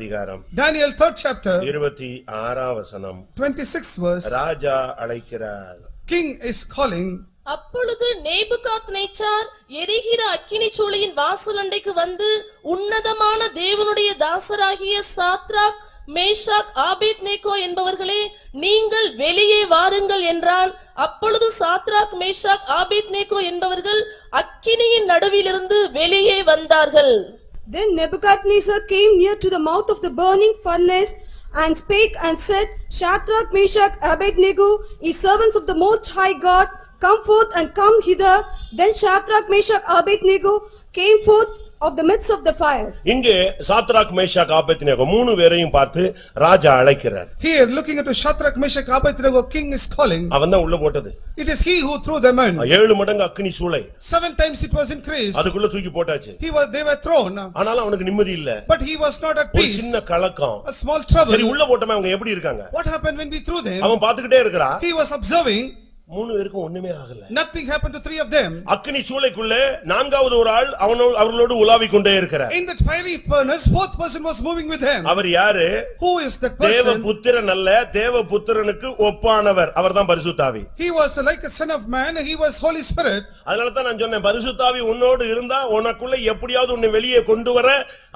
அதிகாரம் Daniel 3rd chapter 26 வசனம் 26th verse. ராஜா அழைக்கிறார். King is calling. அப்பொழுது நேபுகாத்நேச்சார் எரிகிற அக்கினிச் சூளையின் வாசலண்டைக்கு வந்து உன்னதமான தேவனுடைய தாசராகிய சாத்ராக் மேஷாக் ஆபேத்நேகோ என்பவர்களே, நீங்கள் வெளியே வாருங்கள் என்றான். அப்பொழுது சாத்ராக் மேஷாக் ஆபேத்நேகோ என்பவர்கள் அக்கினியின் நடுவிலிருந்து வெளியே வந்தார்கள். Then Nebuchadnezzar came near to the mouth of the burning furnace and spake and said, Shadrach, Meshach, Abednego, ye servants of the Most High God, come forth and come hither. Then Shadrach, Meshach, Abednego came forth of the midst of the fire. இங்கே Shadrach Meshach Abednego மூணு பேரையும் பார்த்து ராஜா அழைக்கிறார். Here looking at Shadrach, Meshach, Abednego, king is calling. அவன்தான் உள்ள போட்டது. It is he who threw them in. 7 மடங்கு அக்கினி சூளை. 7 times it was increased. அதுக்குள்ள தூக்கி போட்டாச்சு. They were thrown. ஆனாலும் அவனுக்கு நிம்மதி இல்ல. But he was not at ஒரு peace. சின்ன கலக்கம். A small trouble. சரி உள்ள போட்டமே அவங்க எப்படி இருக்காங்க? What happened when we threw them? அவன் பாத்துக்கிட்டே இருக்கறான். He was observing. மூணு பேருக்கும் ஒண்ணுமே ஆகல. Nothing happened to 3 of them. அக்கினி சூளைக்குள்ள நான்காவது ஒரு ஆள் அவர்களோடு உலாவிக் கொண்டே இருக்கிறார். In that fiery furnace, 4th person was moving with him. அவர் யாரு? Who is that person? தேவபுத்திரன் அல்ல, தேவபுத்திரனுக்கு ஒப்பானவர். அவர்தான் பரிசுத்த ஆவி. He was like a son of man. He was Holy Spirit. அதனால தான் நான் சொன்னேன், பரிசுத்த ஆவி உன்னோடு இருந்தா உனக்குள்ள எப்படியாவது உன்னை வெளியே கொண்டு வர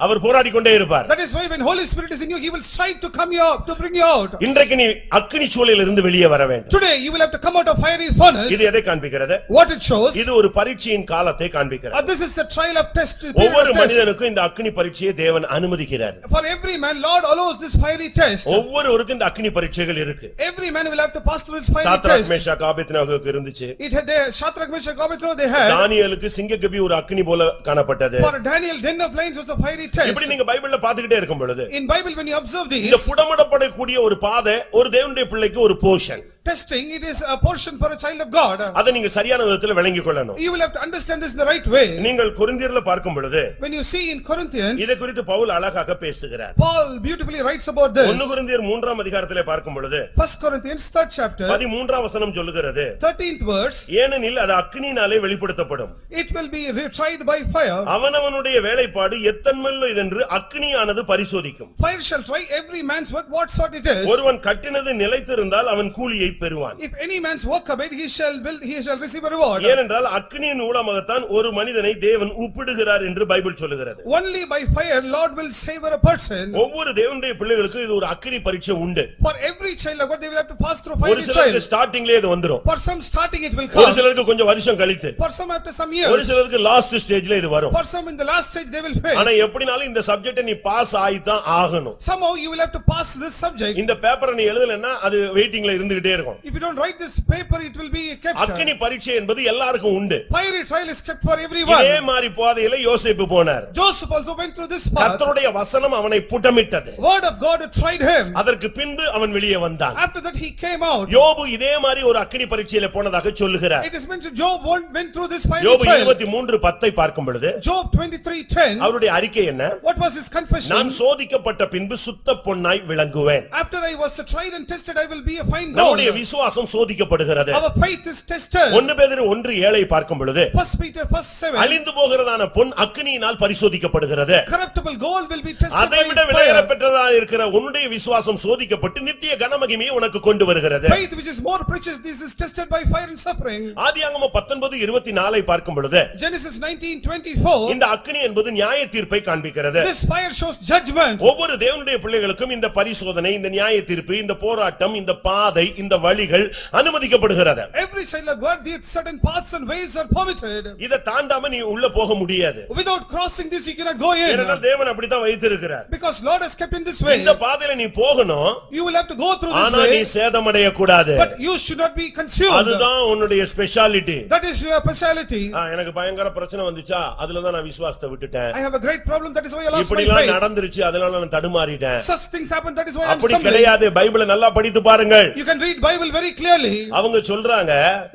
அவர் போராடி கொண்டே இருப்பார். That is why when Holy Spirit is in you, he will strive to come you out, to bring you out. இன்றைக்கு நீ அக்கினி சூளையிலிருந்து இருந்து வெளியே வர வேண்டும். Today you will have to come out of fiery furnace. இது எதை காண்பிக்கிறது? What it shows? இது ஒரு பரீட்சையின் காலத்தை காண்பிக்கிறது. This is a trial of test. ஒவ்வொரு மனிதனுக்கும் இந்த அக்கினி பரீட்சையை தேவன் அனுமதிக்கிறார். For every man Lord allows this fiery test. ஒவ்வொருவருக்கும் இந்த அக்கினி பரீட்சைகள் இருக்கு. Every man will have to pass through this fiery test. Shadrach Meshach ஆபேத்நேகோவுக்கு இருந்துச்சு. It had Shadrach, Meshach, Abednego they had. தானியேலுக்கு சிங்கக்கபி ஒரு அக்கினி போல காணப்பட்டது. For Daniel den of lions was a fiery test. இப்படி நீங்க பைபிள்ல பாத்துக்கிட்டே இருக்கும் பொழுது in Bible when you observe these, இந்த புடமிடப்படக்கூடிய ஒரு பாதை ஒரு தேவனுடைய பிள்ளைக்கு ஒரு portion. Testing, it is a portion for a child of God. அதை நீங்க சரியான விதத்துல விளங்கிக் கொள்ளணும். You will have to understand this in the right way. நீங்கள் கொரிந்தியர்ல பார்க்கும் பொழுது when you see in Corinthians, இதை குறித்து பவுல் அழகாக பேசுகிறார். Paul beautifully writes about this. 1 கொரிந்தியர் 3ஆம் அதிகாரத்திலே பார்க்கும் பொழுது 1 Corinthians 3rd chapter 13ஆம் வசனம் சொல்லுகிறது, 13th verse, ஏனெனில் அது அக்கினியினாலே வெளிப்படுத்தப்படும். it will be tried by fire. அவனவனுடைய வேலைப்பாடு எத்தன்மையுள்ளது என்று அக்கினியானது பரிசோதிக்கும். Fire shall try every man's work what sort it is. ஒருவன் கட்டினது நிலைத்திருந்தால் அவன் கூலியை பெறுவான். If any man's work abide, he shall receive a reward. ஏனென்றால் அக்கினியின் மூலமாகத்தான் ஒரு மனிதனை தேவன் உப்பிடுகிறார் என்று பைபிள் சொல்லுகிறது. Only by fire Lord will save a person. ஒவ்வொரு தேவனுடைய பிள்ளைகளுக்கு இது ஒரு அக்கினி பரீட்சை உண்டு. For every child of God they will have to pass through fiery trial. ஒரு சிலருக்கு ஸ்டார்டிங்லயே இது வந்துரும். For some starting it will come. ஒரு சிலருக்கு கொஞ்சம் வருஷம் கழித்து. For some after some years. ஒரு சிலருக்கு லாஸ்ட் ஸ்டேஜ்ல இது வரும். For some in the last stage they will face. ஆனா எப்படினாலும் இந்த சப்ஜெக்ட்ட நீ பாஸ் ஆயிதான் ஆகணும். Somehow you will have to pass this subject. இந்த பேப்பரை நீ எழுதலன்னா அது வெயிட்டிங்ல இருந்துட்டே இருக்கும். If you don't write this paper it will be kept. அக்கினி பரீட்சை என்பது எல்லாருக்கும் உண்டு. Fiery trial is kept for everyone. இதே மாதிரி பாதையில யோசேப்பு போனார். Joseph also went through this path. கர்த்தருடைய வசனம் அவனை புடமிட்டது. Word of God tried him. அதற்கு பின்பு அவன் வெளியே வந்தான். After that he came out. யோபு இதே மாதிரி ஒரு அக்கினி பரீட்சையில போனதாக சொல்லுகிறார். It is mentioned Job went through this fiery யோபு trial. 23:10 பார்க்கும் பொழுது Job 23:10. அவருடைய அறிக்கை என்ன? What was his confession? நான் சோதிக்கப்பட்ட பின்பு சுத்த பொன்னாய் விளங்குவேன். After I was tried and tested I will be a fine gold. நம்முடைய விசுவாசம் சோதிக்கப்படுகிறது. Our faith is tested. 1 பேதுரு 1:7 பார்க்கும் பொழுது 1 Peter 1:7. அழிந்து போகிறதான பொன் அக்கினியினால் பரிசோதிக்கப்படுகிறது. Corruptible gold will be tested அதை விட by விலையேற fire. பெற்றதாக இருக்கிற உன்னுடைய விசுவாசம் சோதிக்கப்பட்டு நித்திய கனமகிமையை உனக்கு கொண்டு வருகிறது. Faith which is more precious, this is tested by fire and suffering. ஆதியாகமம் 19:24 பார்க்கும் பொழுது Genesis 19:24. இந்த அக்கினி என்பது நியாய தீர்ப்பை காண்பிக்கிறது. This fire shows judgment. ஒவ்வொரு தேவனுடைய பிள்ளைகளுக்கும் இந்த பரிசோதனை, இந்த நியாய தீர்ப்பு, இந்த போராட்டம், இந்த பாதை, இந்த வழிகள் அனுமதிக்கப்படுகிறது. Every child of God, these certain paths and ways are permitted. இத தாண்டாம நீ உள்ள போக முடியாது. Without crossing this you cannot go in. ஏனென்றால் தேவன் அப்படி தான் வைத்திருக்கிறார். Because Lord has kept in this way. இந்த பாதையில நீ போகணும். You will have to go through this ஆனா நீ way. சேதமடைய கூடாது. But you should not be consumed. அதுதான் உன்னுடைய speciality. That is your speciality. எனக்கு பயங்கர பிரச்சனை வந்துச்சா அதுல தான் நான் விசுவாசத்தை விட்டுட்டேன். I have a great problem, that is why I lost my இப்படி எல்லாம் faith. நடந்துருச்சு, அதனால நான் தடுமாறிட்டேன். Such things happen, that is why I am அப்படி stumbling. கிடையாது. பைபிளை நல்லா படித்து பாருங்கள். You can read Bible very clearly. அவங்க சொல்றாங்க,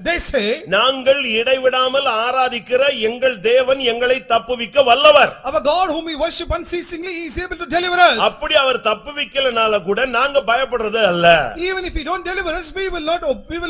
They say, நாங்கள் இடைவிடாமல் ஆராதிக்கிற எங்கள் தேவன் எங்களை தப்புவிக்க வல்லவர். our God whom we worship unceasingly, he is able to deliver us. அப்படி அவர் தப்புவிக்கலனால கூட நாங்க பயப்படுறது அல்ல. Even if he don't deliver us, we will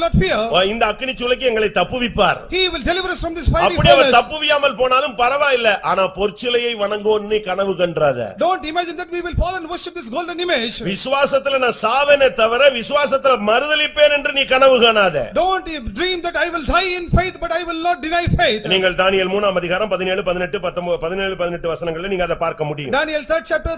not fear. இந்த அக்கினி சூளைக்கு எங்களை தப்புவிப்பார். He will deliver us from this fiery அப்படி அவர் furnace. தப்புவியாமல் போனாலும் பரவாயில்லை, ஆனா பொற்சிலையை வணங்குவோன்னு கனவு கண்டாத. Don't imagine that we will fall and worship this golden image. விசுவாசத்துல நான் சாவேனே தவிர விசுவாசத்துல மறுதலிப்பேன் என்று நீ கனவு காணாத. Don't dream that I will die in faith, but I will not deny faith. நீங்கள் தானியேல் 3 அதிகாரம் 17 18 17 18 வசனங்கள்ல நீங்க அதை பார்க்க முடியும். Daniel 3rd chapter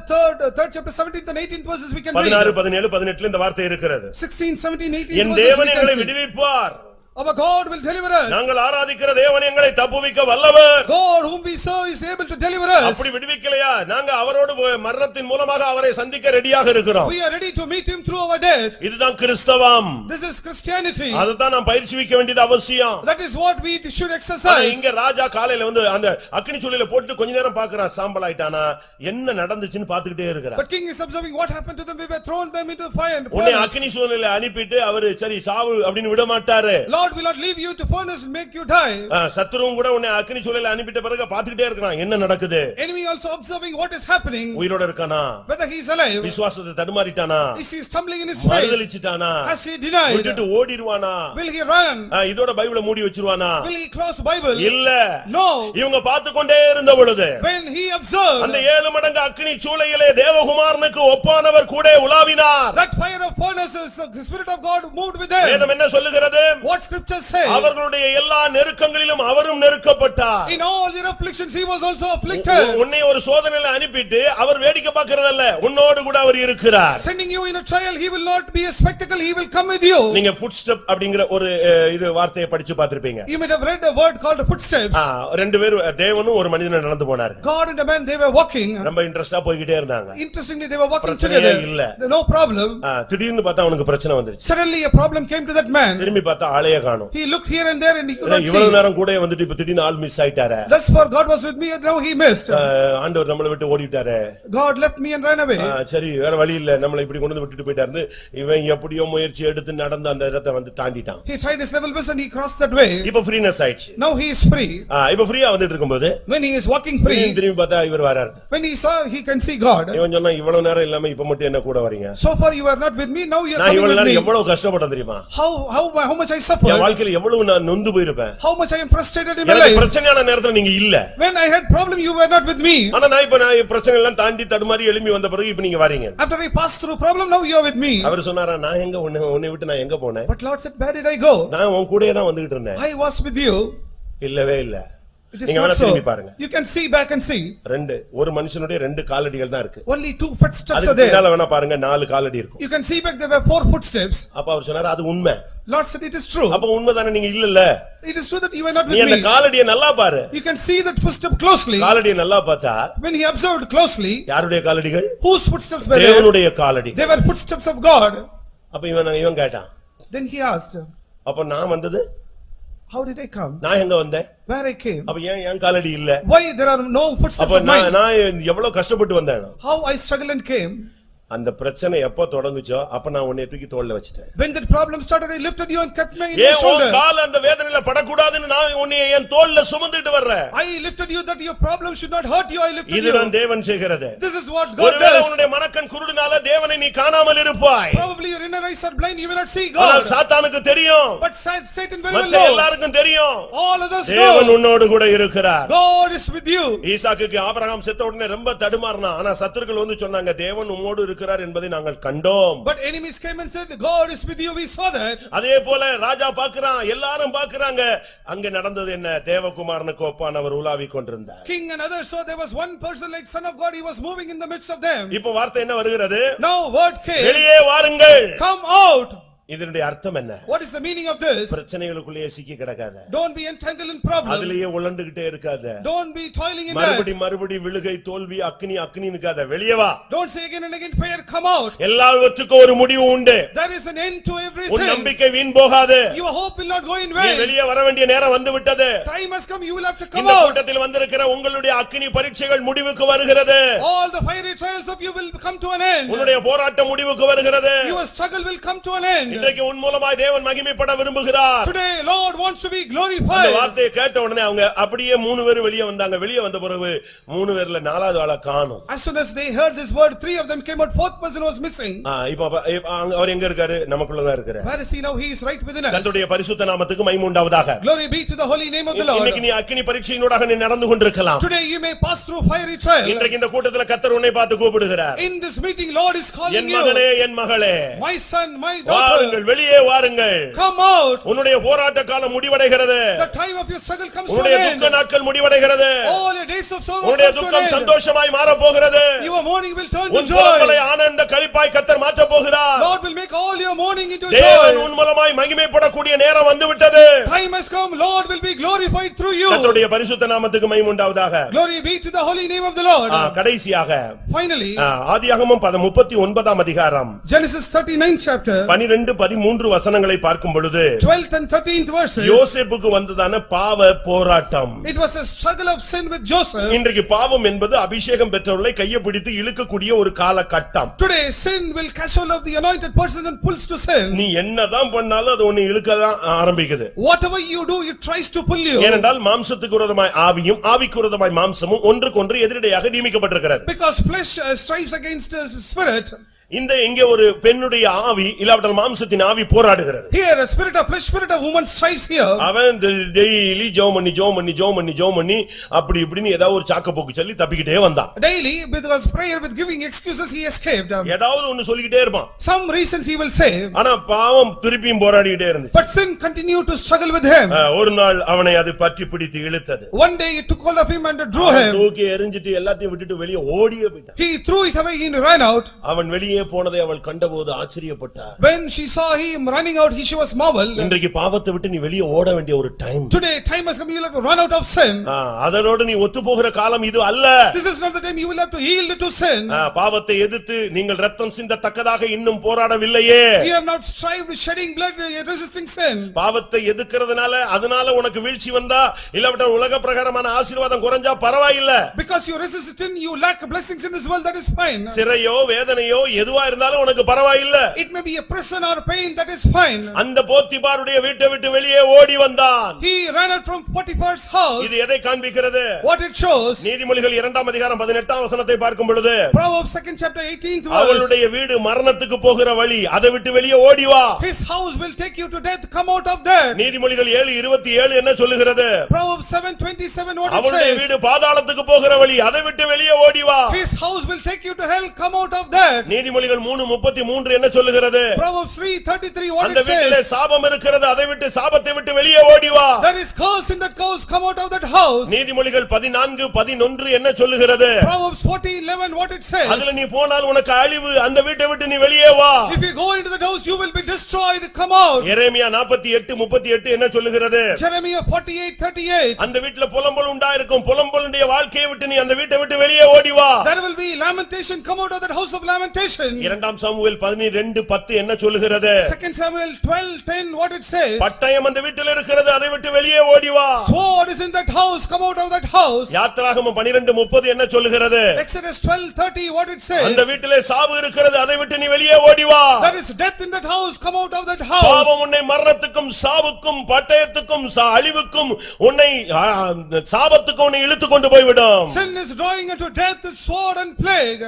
17th and 18th verses we can read. 16 17 18 இந்த வார்த்தை இருக்கிறது. 16 17 18 என் verses தேவன் we எங்களை can see. விடுவிப்பார். Our God will deliver us. நாங்கள் ஆராதிக்கிற தேவன் எங்களை தப்புவிக்க வல்லவர். God whom we serve is able to deliver us. அப்படி விடுவிக்கலையா, நாங்க அவரோடு மரணத்தின் மூலமாக அவரை சந்திக்க ரெடியாக இருக்கிறோம். We are ready to meet him through our death. இதுதான் கிறிஸ்தவம். This is Christianity. அதுதான் நாம் பயிற்சிவிக்க வேண்டியது அவசியம். That is what we should exercise. இங்க ராஜா காலையில வந்து அந்த அக்கினி சூளையில போட்டு கொஞ்ச நேரம் பார்க்கறான், சாம்பல் ஆயிட்டானா, என்ன நடந்துச்சுன்னு பார்த்துக்கிட்டே இருக்கிறான். But king is observing what happened to them. We were thrown them into the fire. உன்னை அக்கினி சூளையில அனுப்பிட்டு அவரு சரி சாவு அப்படினு விட மாட்டாரு. Lord will not leave you to furnace and make you die. சத்துருவும் கூட உன்னை அக்கினி சூளையில அனுப்பிட்ட பிறகு பார்த்துக்கிட்டே இருக்கான், என்ன நடக்குது. Enemy also observing what is happening. உயிரோட இருக்கானா, whether he is alive, விசுவாசத்தை தடுமாறிட்டானா, is he stumbling in his faith, மறுதலிச்சிட்டானா, has he denied, விட்டுட்டு ஓடிடுவானா, will he run, இதோட பைபிளை மூடி வச்சிருவானா, will he close Bible, இல்ல. no. இவங்க பார்த்துக்கொண்டே இருந்த பொழுது when he observed, அந்த 7 மடங்கு அக்கினி சூளையிலே தேவகுமாரனுக்கு ஒப்பானவர் கூட உலாவினார். that fire of furnace, the spirit of God moved with them. வேதம் என்ன சொல்லுகிறது? what scriptures say, அவர்களுடைய எல்லா நெருக்கங்களிலும் அவரும் நெருக்கப்பட்டார். in all their afflictions he was also afflicted. உன்னை ஒரு சோதனையில அனுப்பிட்டு அவர் வேடிக்கை பார்க்கறதல்ல, உன்னோடு கூட அவர் இருக்கிறார். sending you in a trial, he will not be a spectacle, he will come with you. நீங்க ஃபுட்ஸ்டெப் அப்படிங்கற ஒரு இது வார்த்தையை படிச்சு பார்த்திருப்பீங்க. you might have read a word called footsteps. ரெண்டு பேரும் தேவனும் ஒரு மனிதனும் நடந்து போனாரு. God and a man, they were walking. ரொம்ப இன்ட்ரஸ்டா போயிட்டே இருந்தாங்க. interestingly they were walking பிரச்சனையே together. இல்ல. no problem. திடீர்னு பார்த்தா அவனுக்கு பிரச்சனை வந்துருச்சு. suddenly a problem came to that man. திரும்பி பார்த்தா ஆளையே காணோம். he looked here and there and he could not see. இவ்வளவு நேரம் கூட வந்துட்டு இப்ப திடீர்னு ஆள் miss ஆயிட்டாரே. thus far God was with me and now he missed. ஆண்டவர் நம்மளை விட்டு ஓடிட்டாரே. God left me and ran away. சரி வேற வழி இல்ல, நம்மளை இப்படி கொண்டு வந்து விட்டுட்டு போயிட்டாருன்னு இவன் எப்படியோ முயற்சி எடுத்து நடந்து அந்த இடத்தை வந்து தாண்டிட்டான். he tried his level best and he crossed that way. இப்ப ஃப்ரீனஸ் ஆயிடுச்சு. now he is free. இப்ப ஃப்ரீயா வந்துட்டு இருக்கும்போது when he is walking free, திரும்பி பார்த்தா இவர் வராரு. when he saw he can see God. இவன் சொன்னா இவ்வளவு நேரம் இல்லாம இப்ப மட்டும் என்ன கூட வரீங்க? so far you are not with me, now you are நான் coming இவ்வளவு with me. நேரம் எவ்வளவு கஷ்டப்பட்டேன் தெரியுமா? how much I suffered. என் வாழ்க்கையில எவ்வளவு நான் நொந்து போயிருப்பேன். how much I am frustrated in my எனக்கு life. பிரச்சனையான நேரத்துல நீங்க இல்ல. when I had problem you were not with me. ஆனா நான் இப்ப பிரச்சனை எல்லாம் தாண்டி தடுமாறி எழும்பி வந்த பிறகு இப்ப நீங்க வரீங்க. after I passed through problem, now you are with me. அவர் சொன்னாரா, நான் எங்க உன்னை விட்டு நான் எங்க போனேன்? but Lord said, where did I go? நான் உன் கூடயே தான் வந்துகிட்டு இருந்தேன். I was with you. இல்லவே இல்ல. it is நீங்க not வேணா so. திரும்பி பாருங்க. you can see back and see. ஒரு மனுஷனுடைய 2 காலடிகள் தான் இருக்கு. only 2 footsteps are அதுக்கு there. பின்னால வேணா பாருங்க 4 காலடி இருக்கும். you can see back there were 4 footsteps. அப்ப அவர் சொன்னாரு அது உண்மை. Lord said it is true. அப்ப உண்மைதானே, நீங்க இல்லல்ல. it is true that you were not நீ with அந்த me. காலடியை நல்லா பாரு. you can see that footstep closely. காலடியை நல்லா பார்த்தா when he observed closely, யாருடைய காலடிகள்? whose footsteps were there? தேவனுடைய காலடி. they were footsteps of God. அப்ப இவன் கேட்டான். then he asked, அப்ப நான் வந்தது how did I come? நான் எங்க வந்தேன்? where I came? அப்ப என் காலடி இல்ல. why there are no footsteps அப்ப of mine? நான் எவ்வளவு கஷ்டப்பட்டு வந்தேன். how I struggled and came. அந்த பிரச்சனை எப்ப தொடங்குச்சோ அப்ப நான் உன்னை தூக்கி தோள்ல வச்சிட்டேன். when that problem started, I lifted you and kept me in my shoulder. ஏன் கால் அந்த வேதனையில படக்கூடாதுன்னு நான் உன்னை என் தோள்ல சுமந்துட்டு வர்றேன். I lifted you that your problem should not hurt you. I lifted இது you. நான் தேவன் செய்கிறது. this is what God ஒருவேளை does. உன்னுடைய மனக்கண் குருடுனால தேவனை நீ காணாமல் இருப்பாய். probably your inner eyes are blind, you will not see ஆனால் God. சாத்தானுக்கு தெரியும். but Satan very well மற்ற knows. எல்லாருக்கும் தெரியும். all others தேவன் know. உன்னோடு கூட இருக்கிறார். God is with you. ஈசாக்குக்கு ஆபிரகாம் செத்த உடனே ரொம்ப தடுமாறினான். ஆனா சத்துருக்கள் வந்து சொன்னாங்க தேவன் உம்மோடு இருக்கிறார் என்பதை நாங்கள் கண்டோம். but enemies came and said God is with you, we saw that. அதே போல ராஜா பார்க்கறான், எல்லாரும் பார்க்கறாங்க. அங்க நடந்தது என்ன? தேவகுமாரனுக்கு ஒப்பானவர் உலாவிக் கொண்டிருந்தார். king and others saw there was one person like son of God, he was moving in the midst of them. இப்போ வார்த்தை என்ன வருகிறது? now word came, வெளியே வாருங்கள். come out. இதனுடைய அர்த்தம் என்ன? what is the meaning of this? பிரச்சனைகளுக்குள்ளே சிக்கி கிடக்காத. don't be entangled in problem. அதிலேயே உலண்டுகிட்டே இருக்காத. don't be toiling in that. மறுபடி விழுகை தோல்வி அக்கினி நிக்காத. வெளியே வா. don't say again and again fire, come out. எல்லாவற்றுக்கும் ஒரு முடிவு உண்டு. there is an end to everything. உன் நம்பிக்கை வீண் போகாது. your hope will not go in நீ vain. வெளியே வர வேண்டிய நேரம் வந்து விட்டது. time has come, you will have to come இந்த out. கூட்டத்தில் வந்திருக்கிற உங்களுடைய அக்கினி பரீட்சைகள் முடிவுக்கு வருகிறது. all the fiery trials of you will come to an end. உன்னுடைய போராட்டம் முடிவுக்கு வருகிறது. your struggle will come to an end. இன்றைக்கு உன் மூலமாய் தேவன் மகிமைப்பட விரும்புகிறார். Today Lord wants to be அந்த glorified. வார்த்தையை கேட்ட உடனே அவங்க அப்படியே 3 பேர் வெளியே வந்தாங்க. வெளியே வந்த பிறகு 3 பேர்ல 4வது ஆளை காணோம். As soon as they heard this word, 3 of them came out, 4th person was missing. இப்ப அவர் எங்க இருக்காரு? நமக்குள்ள தான் இருக்காரு. Where is he now? He is right within us. கர்த்தருடைய பரிசுத்த நாமத்துக்கு மகிமை உண்டாவதாக. Glory be to the holy name of the Lord. இன்னைக்கு நீ அக்கினி பரீட்சையினூடாக நீ நடந்து கொண்டிருக்கலாம். Today you may pass through fiery trial. இன்றைக்கு இந்த கூட்டத்துல கர்த்தர் உன்னை பார்த்து கூப்பிடுகிறார். In this meeting Lord is calling N you. மகனே, என் மகளே, My son, my daughter, வாருங்கள், வெளியே வாருங்கள். come out. உன்னுடைய போராட்ட காலம் முடிவடைகிறது. The time of your struggle comes to உன்னுடைய an துக்க end. நாட்கள் முடிவடைகிறது. All your days of sorrow உன்னுடைய comes to துக்கம் an end. சந்தோஷமாய் மாறப் போகிறது. Your mourning will turn to உன் புலம்பலை joy. ஆனந்த களிப்பாய் கர்த்தர் மாற்றப் போகிறார். Lord will make all your mourning into தேவன் joy. உன் மூலமாய் மகிமைப்படக்கூடிய நேரம் வந்து விட்டது. Time has come. Lord will be glorified through you. கர்த்தருடைய பரிசுத்த நாமத்துக்கு மகிமை உண்டாவதாக. Glory be to the holy name of the Lord. கடைசியாக Finally, ஆதியாகமம் 39ஆம் அதிகாரம் Genesis 39th chapter, 12-13 வசனங்களை பார்க்கும் பொழுது 12th and 13th verses. யோசேப்புக்கு வந்ததான பாவ போராட்டம். It was a struggle of sin with Joseph. இன்றைக்கு பாவம் என்பது அபிஷேகம் பெற்றவர்களை கையை பிடித்து இழுக்கக்கூடிய ஒரு காலகட்டம். Today sin will catch hold of the anointed person and pulls to sin. நீ என்னதான் பண்ணாலும் அது உன்னை இழுக்கதான் ஆரம்பிக்குது. Whatever you do, it tries to pull you. ஏனென்றால் மாம்சத்துக்கு விரோதமாய் ஆவியும் ஆவிக்கு விரோதமாய் மாம்சமும் ஒன்றுக்கொன்று எதிரடையாக நியமிக்கப்பட்டிருக்கிறது. Because flesh strives against spirit. இந்த இங்கே ஒரு பெண்ணுடைய ஆவி இல்லாவிட்டால் மாம்சத்தின் ஆவி போராடுகிறது. Here a spirit of flesh, spirit of woman strives here. அவன் டெய்லி ஜெபம் பண்ணி அப்படி இப்படின்னு ஏதாவது ஒரு சாக்க போக்கு சொல்லி தப்பிக்கிட்டே வந்தான். Daily, because prayer with giving excuses, he escaped. ஏதாவது ஒன்னு சொல்லிக்கிட்டே இருப்பான். Some reasons he will say. ஆனா பாவம் திருப்பியும் போராடிட்டே இருந்துச்சு. But sin continued to struggle with him. ஒரு நாள் அவனை அது பற்றி பிடித்து இழுத்தது. One day it took hold of him and drew him. தூக்கி எறிஞ்சிட்டு எல்லாத்தையும் விட்டுட்டு வெளியே ஓடியே போயிட்டான். He threw it away and ran out. அவன் வெளியே போனதை அவள் கண்டபோது ஆச்சரியப்பட்டார். When she saw him running out, she was marveled. இன்றைக்கு பாவத்தை விட்டு நீ வெளியே ஓட வேண்டிய ஒரு time. Today time has come, you will have to run out of sin. அதனோடு நீ ஒத்து போகிற காலம் இது அல்ல. This is not the time you will have to yield to sin. பாவத்தை எதிர்த்து நீங்கள் ரத்தம் சிந்தத்தக்கதாக இன்னும் போராடவில்லையே. You have not strived shedding blood resisting sin. பாவத்தை எதிர்க்கிறதுனால அதனால உனக்கு வீழ்ச்சி வந்தா இல்லாவிட்ட உலக பிரகாரமான ஆசீர்வாதம் குறைஞ்சா பரவாயில்லை. Because you resist sin, you lack blessings in this world, that is fine. சிறையோ வேதனையோ எதுவா இருந்தாலும் உனக்கு பரவாயில்லை. It may be a prison or pain, that is fine. அந்த போத்திபாருடைய வீட்டை விட்டு வெளியே ஓடி வந்தான். He ran out from Potiphar's house. இது எதை காண்பிக்கிறது? What it shows? நீதிமொழிகள் 2ஆம் அதிகாரம் 18ஆம் வசனத்தை பார்க்கும் பொழுது Proverbs 2nd chapter 18th verse. அவளுடைய வீடு மரணத்துக்கு போகிற வழி, அதை விட்டு வெளியே ஓடி வா. His house will take you to death, come out of death. நீதிமொழிகள் 7:27 என்ன சொல்லுகிறது? Proverbs 7:27 what it அவளுடைய says? வீடு பாதாளத்துக்கு போகிற வழி, அதை விட்டு வெளியே ஓடி வா. His house will take you to hell, come out of death. நீதிமொழிகள் 3:33 என்ன சொல்லுகிறது? Proverbs 3:33 what அந்த it வீட்டிலே says? சாபம் இருக்கிறது, அதை விட்டு சாபத்தை விட்டு வெளியே ஓடி வா. There is curse in that house, come out of that house. நீதிமொழிகள் 14:11 என்ன சொல்லுகிறது? Proverbs 40:11 what it says? அதுல நீ போனால் உனக்கு அழிவு, அந்த வீட்டை விட்டு நீ வெளியே வா. If you go into that house, you will be destroyed, come out. எரேமியா 48:38 என்ன சொல்லுகிறது? Jeremiah 48:38 அந்த வீட்ல புலம்பல் உண்டாயிருக்கும், புலம்பலுடைய வாழ்க்கையை விட்டு நீ அந்த வீட்டை விட்டு வெளியே ஓடி வா. there will be lamentation, come out of that house of lamentation. 2 Samuel 12:10 என்ன சொல்லுகிறது? 2 Samuel 12:10 what it says? பட்டயம் அந்த வீட்டில் இருக்கிறது, அதை விட்டு வெளியே ஓடி வா. Sword is in that house, come out of that house. யாத்திராகமம் 12:30 என்ன சொல்லுகிறது? Exodus 12:30 what it அந்த says? வீட்டிலே சாவு இருக்கிறது, அதை விட்டு நீ வெளியே ஓடி வா. there is death in that house, come out of that house. பாவம் உன்னை மரணத்துக்கும் சாவுக்கும் பட்டயத்துக்கும் அழிவுக்கும் உன்னை சாபத்துக்கும் உன்னை இழுத்து கொண்டு போய்விடும். Sin is drawing into death, sword and plague.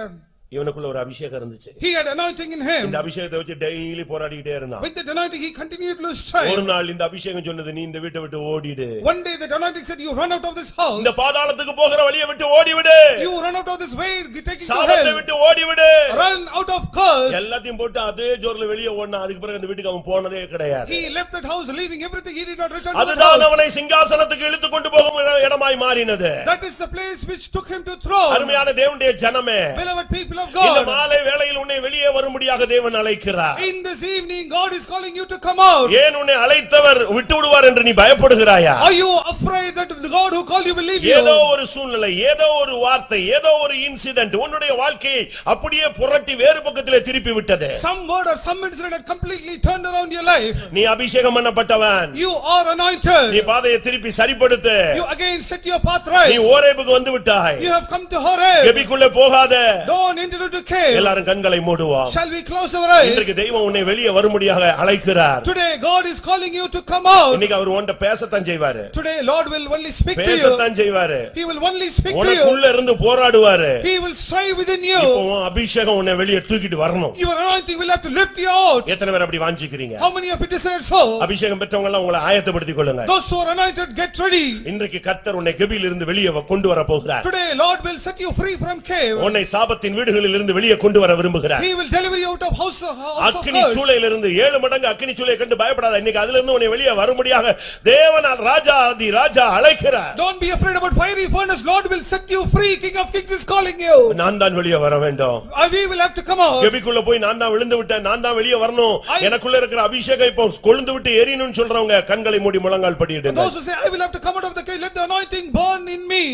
இவனுக்குள்ள ஒரு அபிஷேகம் இருந்துச்சு. He had anointing in him. இந்த அபிஷேகத்தை வச்சு டெய்லி போராடிட்டே இருந்தான். With that anointing he continued to strive. ஒரு நாள் இந்த அபிஷேகம் சொன்னது, நீ இந்த வீட்டை விட்டு ஓடிடு. One day that anointing said, you run out of this house. இந்த பாதாளத்துக்கு போகிற வழியை விட்டு ஓடிவிடு. You run out of this way, taking to சாபத்தை hell. விட்டு ஓடிவிடு. Run out of curse. எல்லாத்தையும் போட்டு அதே ஜோர்ல வெளியே ஓடினா, அதுக்கு பிறகு அந்த வீட்டுக்கு அவன் போனதே கிடையாது. He left that house leaving everything, he did not return to that அதுதான் house. அவனை சிங்காசனத்துக்கு இழுத்து கொண்டு போகும் இடமாய் மாறினது. That is the place which took him to throne. அருமையான தேவனுடைய ஜனமே, Beloved people of இந்த God, மாலை வேளையில் உன்னை வெளியே வரும்படியாக தேவன் அழைக்கிறார். in this evening God is calling you to come out. ஏன் உன்னை அழைத்தவர் விட்டு விடுவார் என்று நீ பயப்படுகிறாயா? Are you afraid that the God who called you will leave you? ஏதோ ஒரு சூழ்நிலை, ஏதோ ஒரு வார்த்தை, ஏதோ ஒரு இன்சிடென்ட் உன்னுடைய வாழ்க்கையை அப்படியே புரட்டி வேறு பக்கத்திலே திருப்பி விட்டது. Some word or some incident that completely turned around your life. நீ அபிஷேகம் பண்ணப்பட்டவன். You are anointed. நீ பாதையை திருப்பி சரிப்படுத்து. You again set your path right. நீ ஓரேபுக்கு வந்து விட்டாய். You have come to Horeb. கெபிக்குள்ளே போகாத. Don't enter into the cave. எல்லாரும் கண்களை மூடுவோம். Shall we close our eyes? இன்றைக்கு தெய்வம் உன்னை வெளியே வரும்படியாக அழைக்கிறார். Today God is calling you to come out. இன்னைக்கு அவர் உன்கிட்ட பேசத்தான் செய்வாரு. Today Lord will only speak to you. பேசத்தான் செய்வாரு. He will only speak to you. உனக்குள்ள இருந்து போராடுவாரு. He will strive within you. இப்போ அபிஷேகம் உன்னை வெளியே தூக்கிட்டு வரணும். Your anointing will have to lift you out. எத்தனை பேர் அப்படி வாஞ்சிக்கிறீங்க? How many of you desire so? அபிஷேகம் பெற்றவங்க எல்லாம் உங்களை ஆயத்தப்படுத்திக் கொள்ளுங்க. Those who are anointed, get ready. இன்றைக்கு கர்த்தர் உன்னை கெபியில் இருந்து வெளியே கொண்டு வர போகிறார். Today Lord will set you free from cave. உன்னை சாபத்தின் வீடுகளில் இருந்து வெளியே கொண்டு வர விரும்புகிறார். He will deliver you out of house of அக்கினி curse. சூளையில இருந்து 7 மடங்கு அக்கினி சூளையை கண்டு பயப்படாத. இன்னைக்கு அதிலிருந்து உன்னை வெளியே வரும்படியாக தேவனால் ராஜாதி ராஜா அழைக்கிறார். Don't be afraid about fiery furnace. Lord will set you free. King of kings is calling you. நான் தான் வெளியே வர வேண்டும். We will have to come out. கெபிக்குள்ள போய் நான் தான் விழுந்து விட்டேன், நான் தான் வெளியே வரணும், எனக்குள்ள இருக்கிற அபிஷேகம் இப்போ கொழுந்து விட்டு எரியணும்னு சொல்றவங்க கண்களை மூடி முழங்கால் படியிடுங்க. Those who say I will have to come out of the cave, let the anointing burn in me.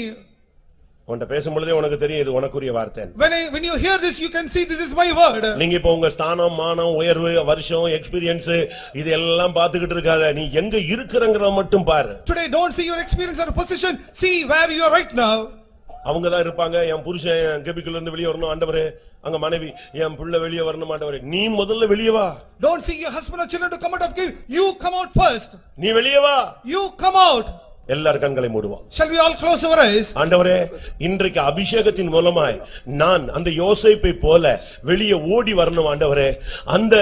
உன்கிட்ட பேசும்பொழுதே உனக்கு தெரியும் இது உனக்குரிய வார்த்தை. When you hear this, you can see this is my word. நீங்க இப்போ உங்க ஸ்தானம், மானம், உயர்வு, வருஷம், எக்ஸ்பீரியன்ஸ் இதெல்லாம் பார்த்துக்கிட்டு இருக்காத. நீ எங்க இருக்கிறங்கறத மட்டும் பாரு. Today don't see your experience or position, see where you are right now. அவங்க தான் இருப்பாங்க, என் புருஷன் கெபிக்குள்ள இருந்து வெளியே வரணும் ஆண்டவரே, அங்க மனைவி என் புள்ள வெளியே வரணும் ஆண்டவரே. நீ முதல்ல வெளியே வா. Don't see your husband or children to come out of cave, you come out first. நீ வெளியே வா. You come out. எல்லாரும் கண்களை மூடுவோம். Shall we all close our eyes? ஆண்டவரே, இன்றைக்கு அபிஷேகத்தின் மூலமாய் நான் அந்த யோசேப்பை போல வெளியே ஓடி வரணும் ஆண்டவரே. அந்த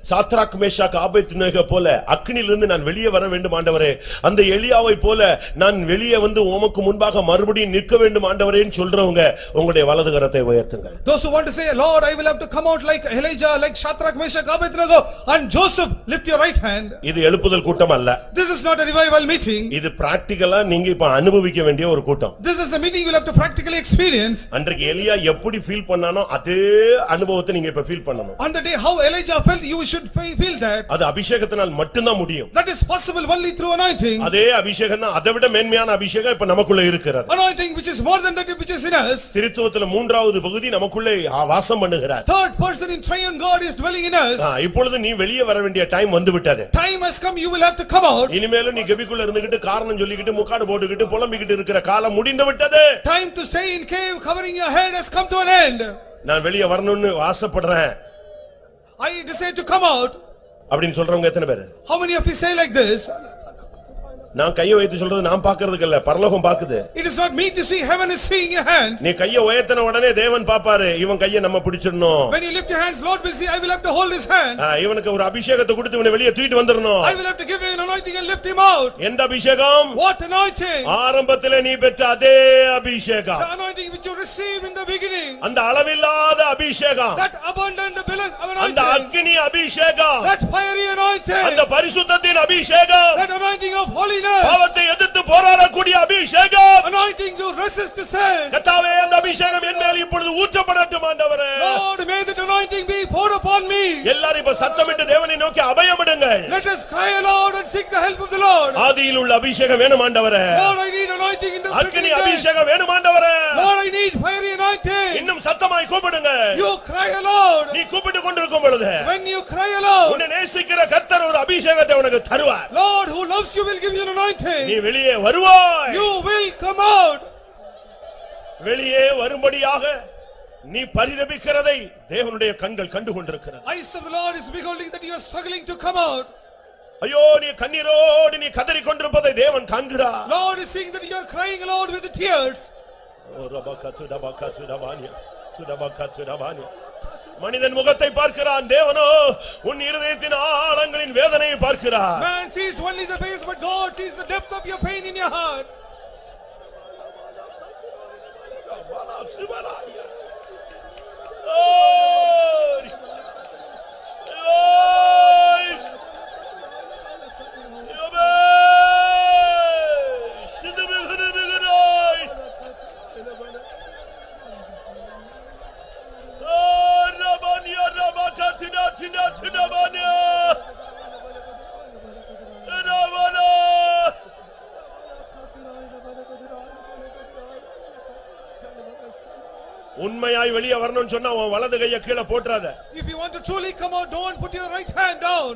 சாத்ராக் மேஷாக் ஆபேத்நேகோ போல அக்கினியிலிருந்து நான் வெளியே வர வேண்டும் ஆண்டவரே. அந்த எலியாவை போல நான் வெளியே வந்து உமக்கு முன்பாக மறுபடியும் நிற்க வேண்டும் ஆண்டவரேன்னு சொல்றவங்க உங்களுடைய வலது கரத்தை உயர்த்துங்க. Those who want to say, Lord, I will have to come out like Elijah, like Shadrach, Meshach, Abednego and Joseph, lift your right hand. இது எழுப்புதல் கூட்டம் அல்ல. This is not a revival meeting. இது பிராக்டிகலா நீங்க இப்ப அனுபவிக்க வேண்டிய ஒரு கூட்டம். This is a meeting you will have to practically experience. அன்றைக்கு எலியா எப்படி ஃபீல் பண்ணானோ அதே அனுபவத்தை நீங்க இப்ப ஃபீல் பண்ணணும். On the day how Elijah felt, you should feel that. அது அபிஷேகத்தினால் மட்டும் தான் முடியும். That is possible only through anointing. அதே அபிஷேகம் தான், அதை விட மேன்மையான அபிஷேகம் இப்ப நமக்குள்ள இருக்கிறது. Anointing which is more than that which is in us. திருத்துவத்திலே மூன்றாவது பகுதி நமக்குள்ளே வாசம் பண்ணுகிறார். Third person in triune God is dwelling in us. இப்பொழுது நீ வெளியே வர வேண்டிய டைம் வந்து விட்டது. Time has come, you will have to come out. இனிமேலும் நீ கெபிக்குள்ள இருந்துகிட்டு காரணம் சொல்லிக்கிட்டு முக்காடு போட்டுக்கிட்டு புலம்பிக்கிட்டு இருக்கிற காலம் முடிந்து விட்டது. Time to stay in cave covering your head has come to an end. நான் வெளியே வரணும்னு ஆசைப்படுறேன், I decide to come out. அப்படின்னு சொல்றவங்க எத்தனை பேர்? How many of you say like this? நான் கையை வைத்து சொல்றது நான் பார்க்கிறதுக்கு இல்ல, பரலோகம் பாக்குது. It is not me to see, heaven is seeing your hands. நீ கையை உயர்த்தின உடனே தேவன் பாப்பாரு, இவன் கையை நம்ம பிடிச்சிடணும். When you lift your hands, Lord will see, I will have to hold his hands. இவனுக்கு ஒரு அபிஷேகத்தை கொடுத்து இவனை வெளியே தூக்கிட்டு வந்துடணும். I will have to give him an anointing and lift him out. எந்த அபிஷேகம்? What anointing? ஆரம்பத்திலே நீ பெற்ற அதே அபிஷேகம். The anointing which you received in the beginning. அந்த அளவில்லாத அபிஷேகம். That abundant anointing. அந்த அக்கினி அபிஷேகம். That fiery anointing. அந்த பரிசுத்தத்தின் அபிஷேகம். That anointing of holiness. பாவத்தை எதிர்த்து போராடக்கூடிய அபிஷேகம். Anointing to resist the sin. கர்த்தாவே, அந்த அபிஷேகம் என் மேல் இப்பொழுது ஊற்றப்படட்டும் ஆண்டவரே. Lord, may that anointing be poured upon me. எல்லாரும் இப்ப சத்தமிட்டு தேவனை நோக்கி அபயமிடுங்கள். Let us cry aloud and seek the help of the Lord. ஆதியில் உள்ள அபிஷேகம் வேணும் ஆண்டவரே. Lord, I need anointing in the அக்கினி அபிஷேகம் வேணும் ஆண்டவரே. Lord, I need fiery anointing. இன்னும் சத்தமாய் கூப்பிடுங்க. You cry aloud. நீ கூப்பிட்டு கொண்டிருக்கும் பொழுது When you cry aloud, உன்னை நேசிக்கிற கர்த்தர் ஒரு அபிஷேகத்தை உனக்கு தருவார். Lord who loves you will give you an anointing. நீ வெளியே வருவாய். You will come out. வெளியே வரும்படியாக நீ பரிதபிக்கிறதை தேவனுடைய கண்கள் கண்டு கொண்டிருக்கிறது. Eyes of the Lord is beholding that you are struggling to come out. ஐயோ, நீ கண்ணீரோடு நீ கதறிக் கொண்டிருப்பதை தேவன் காண்கிறார். Lord is seeing that you are crying aloud with the tears. மனிதன் முகத்தை பார்க்கிறான், தேவனோ உன் இருதயத்தின் ஆழங்களின் வேதனையை பார்க்கிறார். Man sees only the face, but God sees the depth of your pain in your heart. உண்மையாய் வெளியே வரணும்னு சொன்னா உன் வலது கையை கீழே போட்றாத. If you want to truly come out, don't put your right hand down.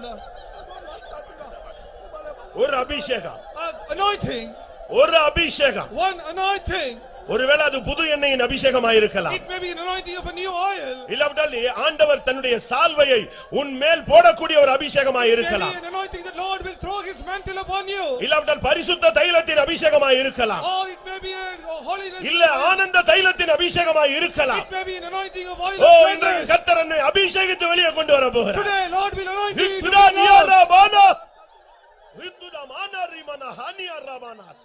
ஒரு அபிஷேகம், Anointing. ஒரு அபிஷேகம். One anointing. ஒருவேளை அது புது எண்ணெயின் அபிஷேகமாய் இருக்கலாம். It may be an anointing of a new oil. இல்லாவிட்டால் ஆண்டவர் தன்னுடைய சால்வையை உன் மேல் போடக்கூடிய ஒரு அபிஷேகமாய் இருக்கலாம். It may be an anointing that Lord will throw his mantle upon you. இல்லாவிட்டால் பரிசுத்த தைலத்தின் அபிஷேகமாய் இருக்கலாம். Or it may be a holiness. இல்ல ஆனந்த தைலத்தின் அபிஷேகமாய் இருக்கலாம். It may be an anointing of oil. இன்றைக்கு கர்த்தர் என்னை அபிஷேகித்து வெளியே கொண்டு வர போகிறார். Today Lord will anoint you. இத்துடானியாரபானா இத்துடாமானா ரிமனா ஹானியாரபானாஸ்.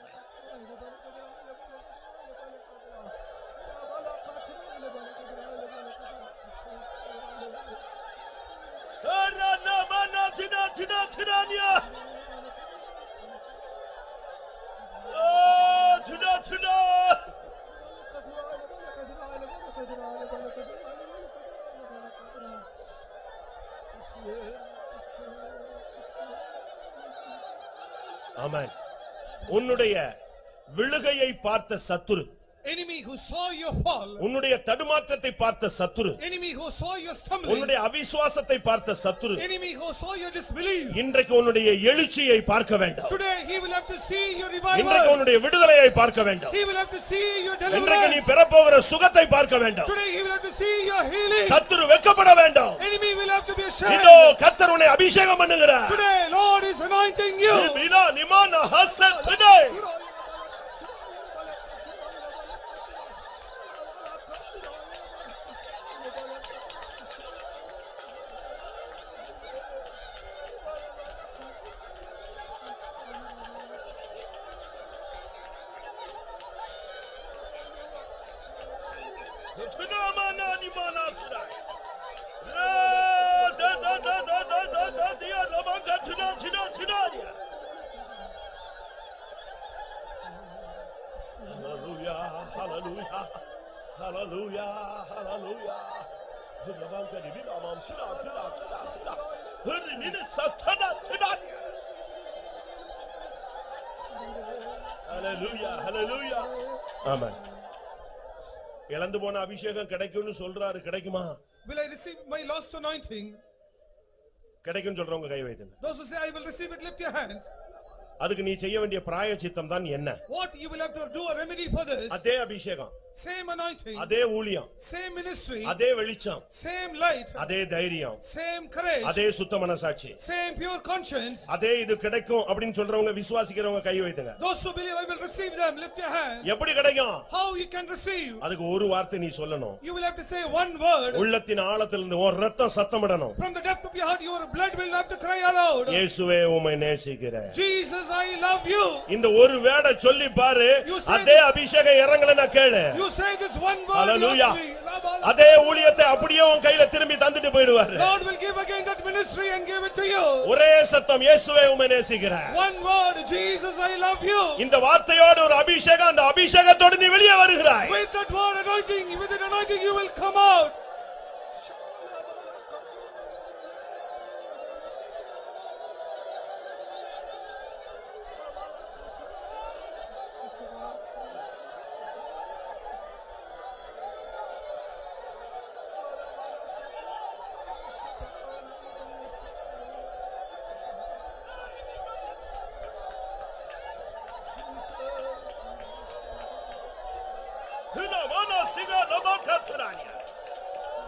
ஆமென். உன்னுடைய விழுகையை பார்த்த சத்துரு, Enemy who saw your fall, உன்னுடைய தடுமாற்றத்தை பார்த்த சத்துரு, enemy who saw your stumbling, உன்னுடைய அவிசுவாசத்தை பார்த்த சத்துரு, enemy who saw your disbelief, இன்றைக்கு உன்னுடைய எழுச்சியை பார்க்க வேண்டும். today he will have to see your revival. இன்றைக்கு உன்னுடைய விடுதலையை பார்க்க வேண்டும். He will have to see your இன்றைக்கு நீ deliverance. பெறப்போகிற சுகத்தை பார்க்க வேண்டும். Today he will have to see your healing. சத்துரு வெட்கப்பட வேண்டும். Enemy will have to be ashamed. இதோ கர்த்தர் உன்னை அபிஷேகம் பண்ணுகிறார். Today Lord is anointing you. வினா நிமான ஹசத் today. ஆமென். இழந்து போன அபிஷேகம் கிடைக்கும்னு சொல்றாரு, கிடைக்குமா? Will I receive my lost anointing? கிடைக்கும் சொல்றவங்க கை வைத்துங்க. Those who say I will receive it, lift your hands. அதுக்கு நீ செய்ய வேண்டிய பிராயச்சித்தம் தான் என்ன? What you will have to do a remedy for this. அதே அபிஷேகம், Same anointing, அதே ஊழியம், same ministry, அதே வெளிச்சம், same light, அதே தைரியம், same courage, அதே சுத்த மனசாட்சி, same pure conscience. அதே இது கிடைக்கும் அப்படின்னு சொல்றவங்க விசுவாசிக்கிறவங்க கை வைத்துங்க. Those who believe I will receive them, lift your hand. எப்படி கிடைக்கும்? How you can receive? அதுக்கு ஒரு வார்த்தை நீ சொல்லணும். You will have to say one word. உள்ளத்தின் ஆழத்திலிருந்து உன் ரத்தம் சத்தமிடணும். From the depth of your heart, your blood will have to cry aloud. இயேசுவே உம்மை நேசிக்கிறேன். Jesus, I love you. இந்த ஒரு வேளை சொல்லி பாரு, அதே அபிஷேகம் இறங்கலனா கேளு. You say this one word. Hallelujah. Yes, அதே ஊழியத்தை அப்படியே உன் கையில திரும்பி தந்துட்டு போயிடுவாரு. Lord will give again that ministry and give it to you. ஒரே சத்தம், இயேசுவே உம்மை நேசிக்கிறேன். One word, Jesus, I love you. இந்த வார்த்தையோடு ஒரு அபிஷேகம், அந்த அபிஷேகத்தோடு நீ வெளியே வருகிறாய். With that word anointing, with that anointing you will come out.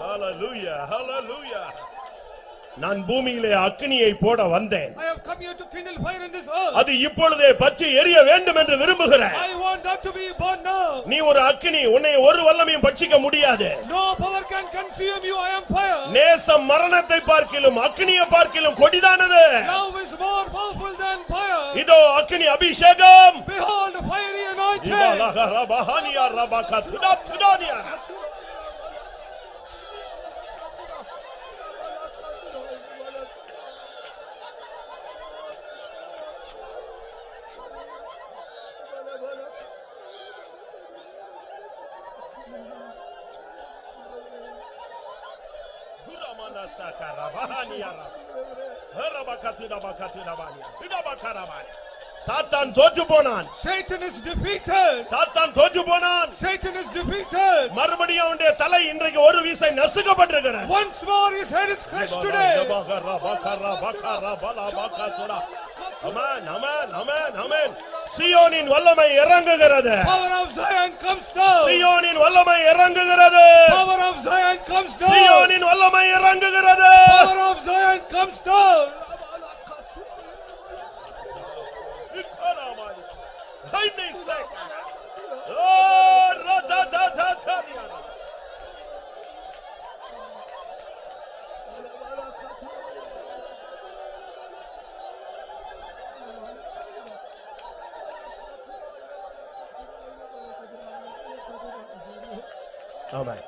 Hallelujah, hallelujah. நான் பூமியிலே அக்கினியை போட வந்தேன். I have come here to kindle fire in this earth. அது இப்பொழுதே பற்றி எரிய வேண்டும் என்று விரும்புகிறேன். I want that to be burned now. நீ ஒரு அக்கினி, உன்னை ஒரு வல்லமையும் பட்சிக்க முடியாது. No power can consume you. I am fire. நேசம் மரணத்தை பார்க்கிலும் அக்கினியை பார்க்கிலும் கொடிதானது. Love is more powerful than fire. இதோ அக்கினி அபிஷேகம். Behold the fiery anointing. இவலகரபஹனியா ரபகதுனா துனானியா. சாத்தான் தோற்று போனான். Satan is defeated. சாத்தான் தோற்று போனான். Satan is defeated. மறுபடியும் அவனுடைய தலை இன்றைக்கு ஒரு வீசை நசுக்கப்பட்டிருக்கிறது. Once more his head is crushed today. Amen, amen, amen, amen. சீயோனின் வல்லமை இறங்குகிறது. Power of Zion comes down. சீயோனின் வல்லமை இறங்குகிறது. Power of Zion comes down. சீயோனின் வல்லமை இறங்குகிறது. Power of Zion comes down. ஆமென்.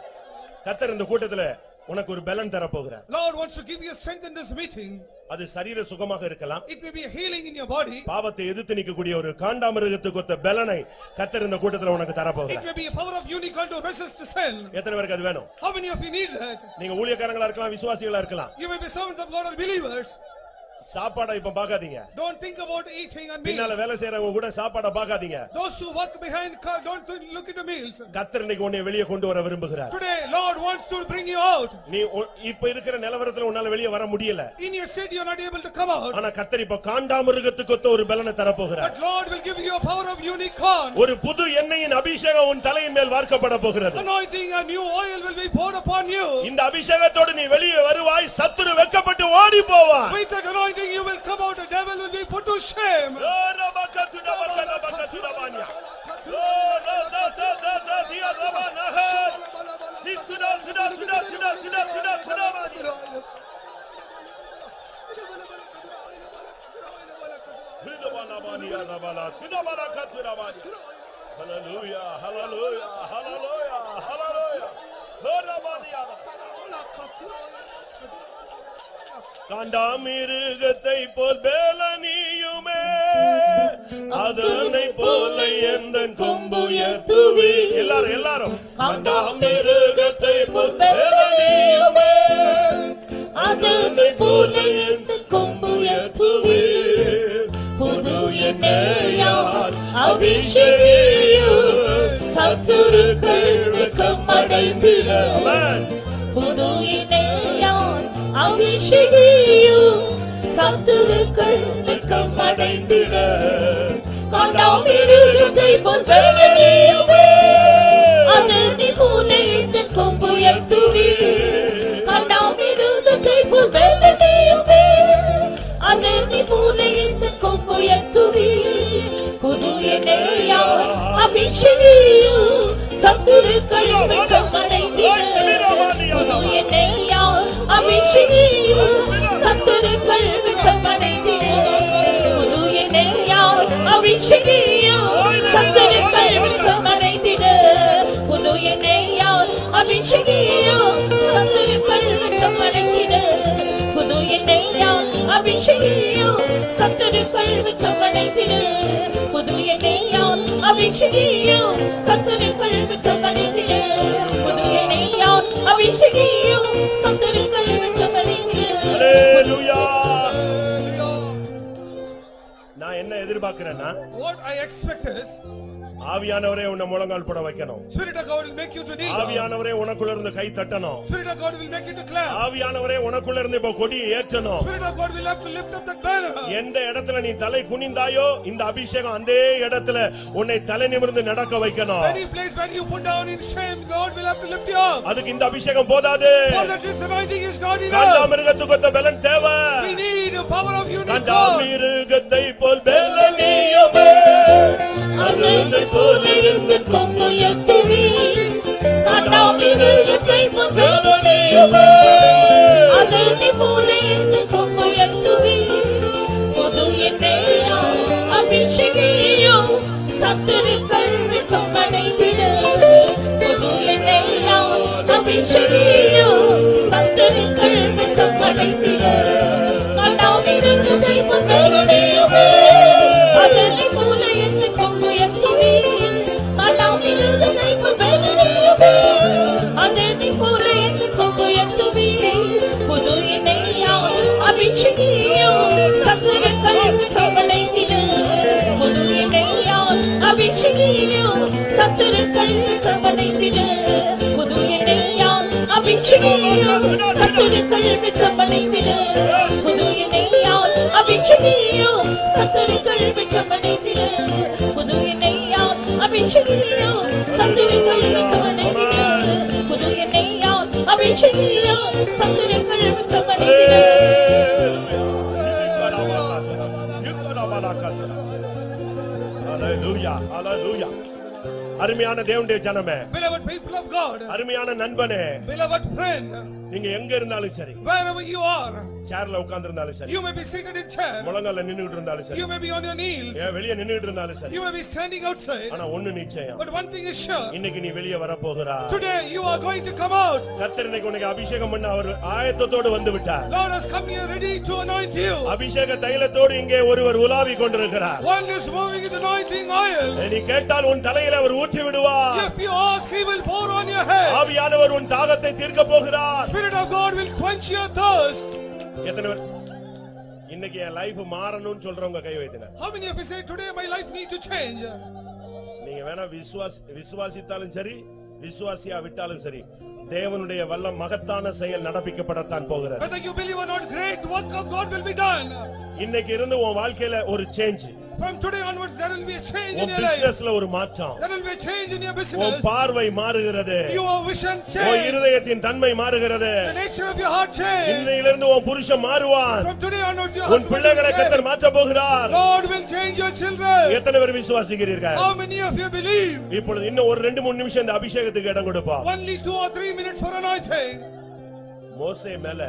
கர்த்தர் இந்த கூட்டத்திலே உனக்கு ஒரு பலன் தர போகிறார். Lord wants to give you strength in this meeting. அது சரீர சுகமாக இருக்கலாம். It may be a healing in your body. பாவத்தை எதிர்த்து நிற்கக்கூடிய ஒரு காண்டாமிருகத்துக்கு ஒத்த பலனை கர்த்தர் இந்த கூட்டத்திலே உனக்கு தர It போகிறார். may be a power of unicorn to resist sin. எத்தனை பேருக்கு அது வேணும்? How many of you need that? நீங்க ஊழியக்காரங்களா இருக்கலாம், விசுவாசிகளா இருக்கலாம். You may be servants of God or believers. சாப்பாடை இப்ப பார்க்காதீங்க. Don't think about eating and பின்னால meals. வேலை செய்றவங்க கூட சாப்பாடை பார்க்காதீங்க. Those who work behind don't look into meals. கர்த்தர் இன்னைக்கு உன்னை வெளியே கொண்டு வர விரும்புகிறார். Today Lord wants to bring you out. நீ இப்ப இருக்கிற நிலவரத்துல உன்னால வெளியே வர முடியல. In your state you are not able to come out. ஆனா கர்த்தர் இப்ப காண்டாமிருகத்துக்கு ஒத்த ஒரு பலனை தர போகிறார். But Lord will give you a power of unicorn. ஒரு புது எண்ணெயின் அபிஷேகம் உன் தலையின் மேல் வார்க்கப்பட போகிறது. Anointing and new oil will be poured upon you. இந்த அபிஷேகத்தோடு நீ வெளியே வருவாய், சத்துரு வெட்கப்பட்டு ஓடி போவான். With that anointing you will come out. The devil will be put to shame. Hallelujah, hallelujah, hallelujah, hallelujah. காண்டாமிருகத்தை போல் பேலனியுமே அதனை போல எந்தன் கொம்பு உயர்த்துவி. எல்லாரும் காண்டாமிருகத்தை போல் பேலனியுமே அதனை போல எந்தன் கொம்பு உயர்த்துவி. புது எண்ணெயால் அபிஷேகியும் சத்துருக்கள் வெட்கமடைந்திட. புது எண்ணெயால் அபிஷேகியும் சத்துருக்கள் வெட்கமடைந்திட. காண்டாமிருகத்தை போல் பேலனியுமே அதனை போல எந்தன் கொம்பு உயர்த்துவி. காண்டாமிருகத்தை போல் பேலனியுமே அதனை போல எந்தன் கொம்பு உயர்த்துவி. புது எண்ணெயால் அபிஷேகியும் சத்துருக்கள் வெட்கமடைந்திட. புது எண்ணெயால் அபிஷேகியும் சத்துருக்கள் வெட்கமடைந்திட. புது எண்ணெயால் அபிஷேகியும் சத்துருக்கள் வெட்கமடைந்திட. புது எண்ணெயால் அபிஷேகியும் சத்துருக்கள் வெட்கமடைந்திட. புது எண்ணெயால் அபிஷேகியும் சத்துருக்கள் வெட்கமடைந்திட. புது எண்ணெயால் அபிஷேகியும் சத்துருக்கள் வெட்கமடைந்திட. புது எண்ணெயால் அபிஷேகியும் சத்துருக்கள் வெட்கமடைந்திட. ஹalleluya. நான் என்ன எதிர்பார்க்கிறேன்னா, What I expect is ஆவியானவரே உன்னை முழங்கால் போட வைக்கணும். Spirit of God will make you to kneel down. ஆவியானவரே உனக்குள்ள இருந்து கை தட்டணும். Spirit of God will make you to clap. ஆவியானவரே உனக்குள்ள இருந்து இப்ப கொடியை ஏற்றணும். Spirit of God will have to lift up that banner. எந்த இடத்துல நீ தலை குனிந்தாயோ இந்த அபிஷேகம் அந்த இடத்துல உன்னை தலை நிமிர்ந்து நடக்க வைக்கணும். Any place where you put down in shame, God will have to lift you up. அதுக்கு இந்த அபிஷேகம் போதாது. For that this anointing is not enough. காண்டாமிருகத்துக்கு ஒத்த பலன் தேவை. We need a power of unicorn. காண்டாமிருகத்தை போல் பலனியுமே அதனை போல எந்தன் கொம்பு உயர்த்துவி. காண்டாமிருகத்தை போல் பேலனியுமே அதனை போல எந்தன் கொம்பு உயர்த்துவி. புது எண்ணெயால் அபிஷேகியும் சத்துருக்கள் வெட்கமடைந்திட. புது எண்ணெயால் அபிஷேகியும் சத்துருக்கள் வெட்கமடைந்திட. காண்டாமிருகத்தை போல் பேலனியுமே அதனை போல எந்தன் கொம்பு உயர்த்துவி. காண்டாமிருகத்தை போல் பேலனியுமே அதனை போல எந்தன் கொம்பு உயர்த்துவி. புது எண்ணெயால் அபிஷேகியும் சத்துருக்கள் வெட்கமடைந்திட. புது எண்ணெயால் அபிஷேகியும் சத்துருக்கள் வெட்கமடைந்திட. புது எண்ணெயால் அபிஷேகியும் சத்துருக்கள் வெட்கமடைந்திட. புது எண்ணெயால் அபிஷேகியும் சத்துருக்கள் வெட்கமடைந்திட புது எண்ணெயால் அபிஷேகியும் சத்துருக்கள் வெட்கமடைந்திட புது எண்ணெயால் அபிஷேகியும் சத்துருக்கள் வெட்கமடைந்திட Hallelujah, hallelujah. அருமையான தேவனுடைய ஜனமே, Beloved people of God, அருமையான நண்பனே, beloved friend, நீங்க எங்க இருந்தாலும் சரி, wherever you are, சேர்ல உட்கார்ந்து இருந்தாலும் சரி, you may be seated in chair, முழங்கால நின்னுட்டு இருந்தாலும் சரி, you may be on your knees, வெளிய நின்னுட்டு இருந்தாலும் சரி, you may be standing outside, ஆனா ஒண்ணு நிச்சயம், but one thing is sure, இன்னைக்கு நீ வெளிய வர போகிறாய். today you are going to come out. கர்த்தர் இன்னைக்கு உனக்கு அபிஷேகம் பண்ண அவர் ஆயத்தத்தோடு வந்து விட்டார். Lord has come here ready to anoint you. அபிஷேக தைலத்தோடு இங்கே ஒருவர் உலாவிக் கொண்டிருக்கிறார். One is moving in the anointing oil. நீ கேட்டால் உன் தலையில அவர் ஊற்றி விடுவார். If you ask, he will pour on your head. ஆவியானவர் உன் தாகத்தை தீர்க்க போகிறார். Spirit of God will quench your thirst. எத்தனை பேர் இன்னைக்கு என் லைஃப் மாறணும்னு சொல்றவங்க கை வைத்துங்க. How many of you say today my life need to change? நீங்க வேணா விசுவாசித்தாலும் சரி, விசுவாசியா விட்டாலும் சரி, தேவனுடைய வல்லம் மகத்தான செயல் நடப்பிக்கப்படத்தான் போகிறது. Whether you believe or not, great work of God will be done. இன்னைக்கு இருந்து உன் வாழ்க்கையில ஒரு change. From today onwards there will be a change in உன் your life. பிசினஸ்ல ஒரு மாற்றம். There will be a change in your உன் business. பார்வை மாறுகிறது. Your vision உன் change. இருதயத்தின் தன்மை மாறுகிறது. The nature of your heart change. இன்னையிலிருந்து உன் புருஷன் மாறுவான். From today onwards your உன் husband பிள்ளைகளை will கர்த்தர் change. மாற்ற போகிறார். Lord will change your children. எத்தனை பேர் விசுவாசிக்கிறீர்கள்? How many of you believe? இப்பொழுது இன்னும் ஒரு 2-3 நிமிஷம் இந்த அபிஷேகத்துக்கு இடம் கொடுப்போம். Only 2 or 3 minutes for anointing. மோசே மேல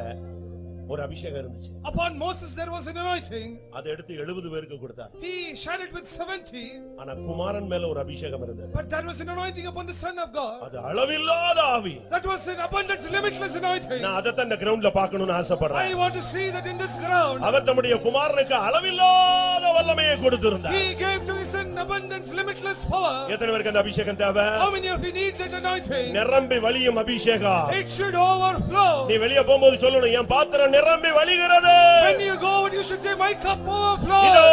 ஒரு அபிஷேகம் இருந்துச்சு. Upon Moses there was an anointing. அதை எடுத்து 70 பேருக்கு கொடுத்தார். He shared it with 70. ஆனா குமாரன் மேல ஒரு அபிஷேகம் இருந்தது. But there was an anointing upon the Son of God. அது அளவில்லாத ஆவி. That was an abundance, limitless anointing. நான் அதை தான் இந்த கிரவுண்ட்ல பார்க்கணும்னு ஆசைப்படுறேன். I want to see that in this ground. அவர் தம்முடைய குமாரனுக்கு அளவில்லாத வல்லமையை கொடுத்திருந்தார். He gave to his son abundance, limitless power. எத்தனை பேருக்கு அந்த அபிஷேகம் தேவை? How many of you need that anointing? நிரம்பி வழியும் அபிஷேகம். It should overflow. நீ வெளிய போகும்போது சொல்லணும், என் பாத்திரம் நிரம்பி வழிகிறது. When you go out, you should say, my cup overflows. இதோ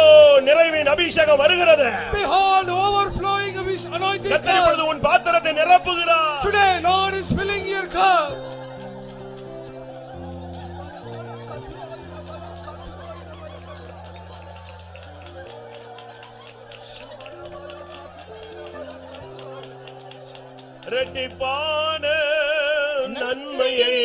நிறைவின் அபிஷேகம் வருகிறது. Behold, overflowing of his anointing. கர்த்தர் இப்பொழுது உன் பாத்திரத்தை நிரப்புகிறார். Today, Lord is filling your cup. ரெட்டிப்பான நன்மையை